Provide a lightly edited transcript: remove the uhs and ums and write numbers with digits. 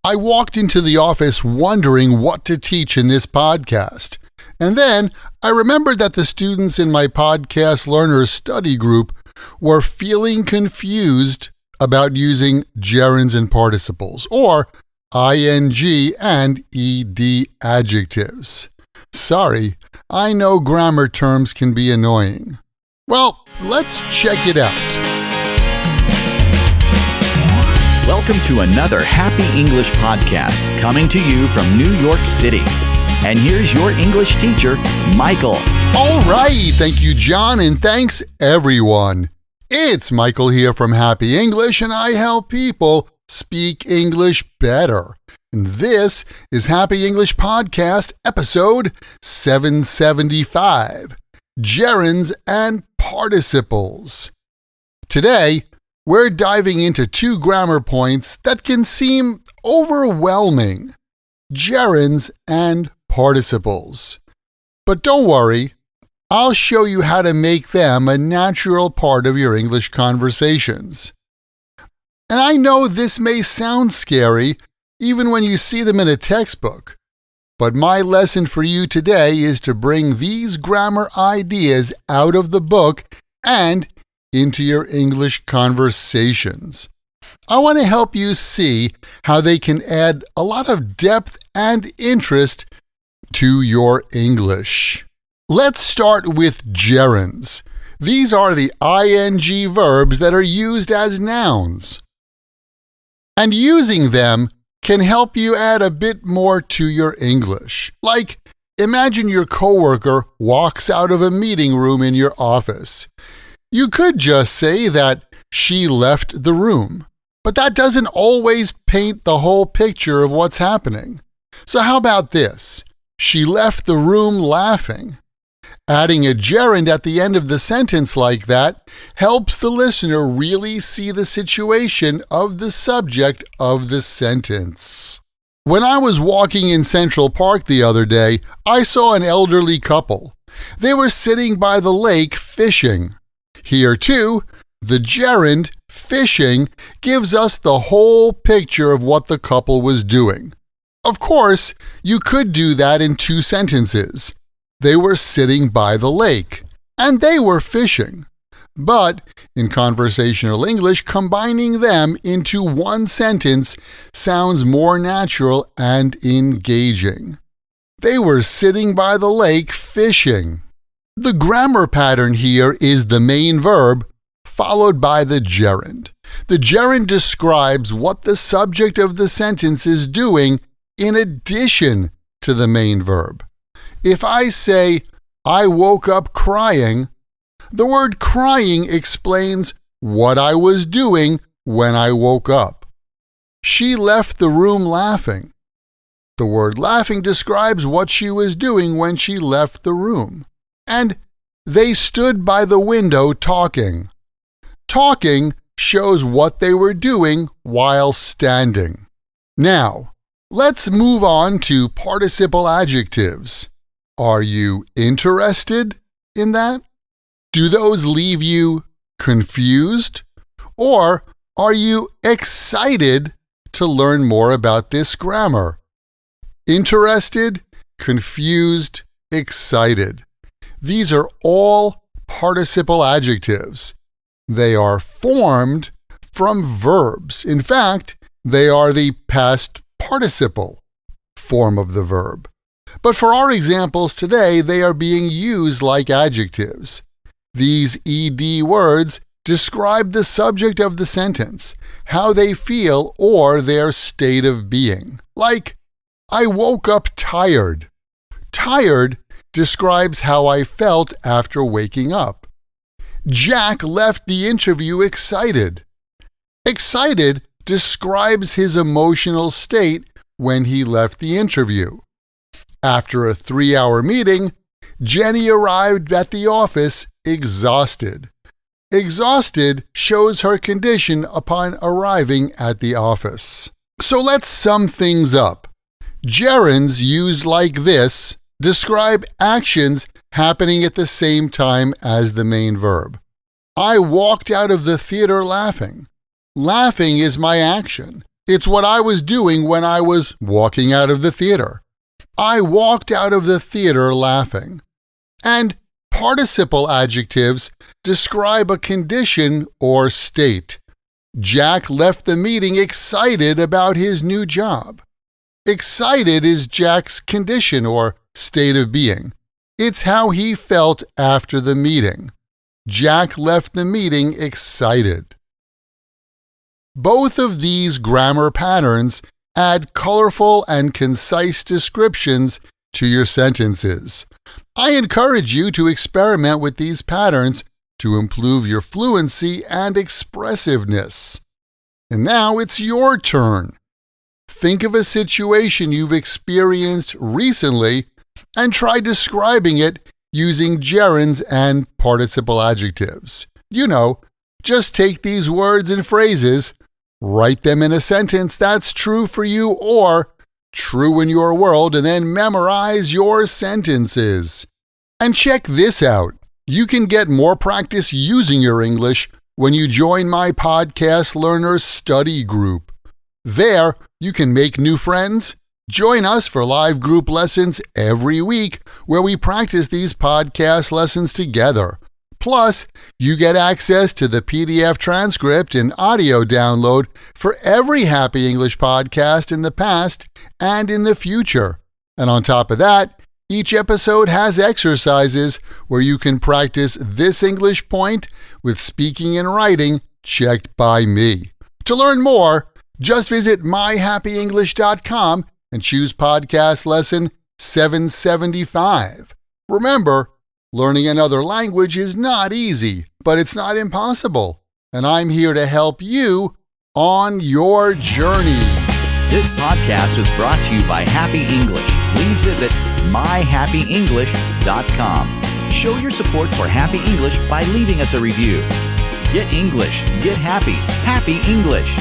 I walked into the office wondering what to teach in this podcast. And then I remembered that the students in my podcast learners study group were feeling confused about using gerunds and participles, or ing and ed adjectives. Sorry, I know grammar terms can be annoying. Well, let's check it out. Welcome to another Happy English podcast coming to you from New York City. And here's your English teacher, Michael. All right, thank you, John, and thanks, everyone. It's Michael here from Happy English, and I help people speak English better. And this is Happy English Podcast, episode 775, Gerunds and Participles. Today, we're diving into two grammar points that can seem overwhelming, gerunds and participles. But don't worry, I'll show you how to make them a natural part of your English conversations. And I know this may sound scary, even when you see them in a textbook, but my lesson for you today is to bring these grammar ideas out of the book and into your English conversations. I want to help you see how they can add a lot of depth and interest to your English. Let's start with gerunds. These are the ing verbs that are used as nouns. And using them can help you add a bit more to your English. Like, imagine your coworker walks out of a meeting room in your office. You could just say that she left the room, but that doesn't always paint the whole picture of what's happening. So how about this? She left the room laughing. Adding a gerund at the end of the sentence like that helps the listener really see the situation of the subject of the sentence. When I was walking in Central Park the other day, I saw an elderly couple. They were sitting by the lake fishing. Here, too, the gerund, fishing, gives us the whole picture of what the couple was doing. Of course, you could do that in two sentences. They were sitting by the lake, and they were fishing. But in conversational English, combining them into one sentence sounds more natural and engaging. They were sitting by the lake fishing. The grammar pattern here is the main verb followed by the gerund. The gerund describes what the subject of the sentence is doing in addition to the main verb. If I say, I woke up crying, the word crying explains what I was doing when I woke up. She left the room laughing. The word laughing describes what she was doing when she left the room. And they stood by the window talking. Talking shows what they were doing while standing. Now, let's move on to participle adjectives. Are you interested in that? Do those leave you confused? Or are you excited to learn more about this grammar? Interested, confused, excited. These are all participle adjectives. They are formed from verbs. In fact, they are the past participle form of the verb. But for our examples today, they are being used like adjectives. These ed words describe the subject of the sentence, how they feel, or their state of being. Like, I woke up tired. Tired describes how I felt after waking up. Jack left the interview excited. Excited describes his emotional state when he left the interview. After a 3-hour meeting, Jenny arrived at the office exhausted. Exhausted shows her condition upon arriving at the office. So let's sum things up. Gerunds used like this describe actions happening at the same time as the main verb. I walked out of the theater laughing. Laughing is my action. It's what I was doing when I was walking out of the theater. I walked out of the theater laughing. And participle adjectives describe a condition or state. Jack left the meeting excited about his new job. Excited is Jack's condition or state of being. It's how he felt after the meeting. Jack left the meeting excited. Both of these grammar patterns add colorful and concise descriptions to your sentences. I encourage you to experiment with these patterns to improve your fluency and expressiveness. And now it's your turn. Think of a situation you've experienced recently and try describing it using gerunds and participle adjectives. Just take these words and phrases, write them in a sentence that's true for you or true in your world, and then memorize your sentences. And check this out. You can get more practice using your English when you join my Podcast Learners Study Group. There, you can make new friends. Join us for live group lessons every week where we practice these podcast lessons together. Plus, you get access to the PDF transcript and audio download for every Happy English podcast in the past and in the future. And on top of that, each episode has exercises where you can practice this English point with speaking and writing checked by me. To learn more, just visit myhappyenglish.com and choose podcast lesson 775. Remember, learning another language is not easy, but it's not impossible. And I'm here to help you on your journey. This podcast was brought to you by Happy English. Please visit myhappyenglish.com. Show your support for Happy English by leaving us a review. Get English, get happy, Happy English.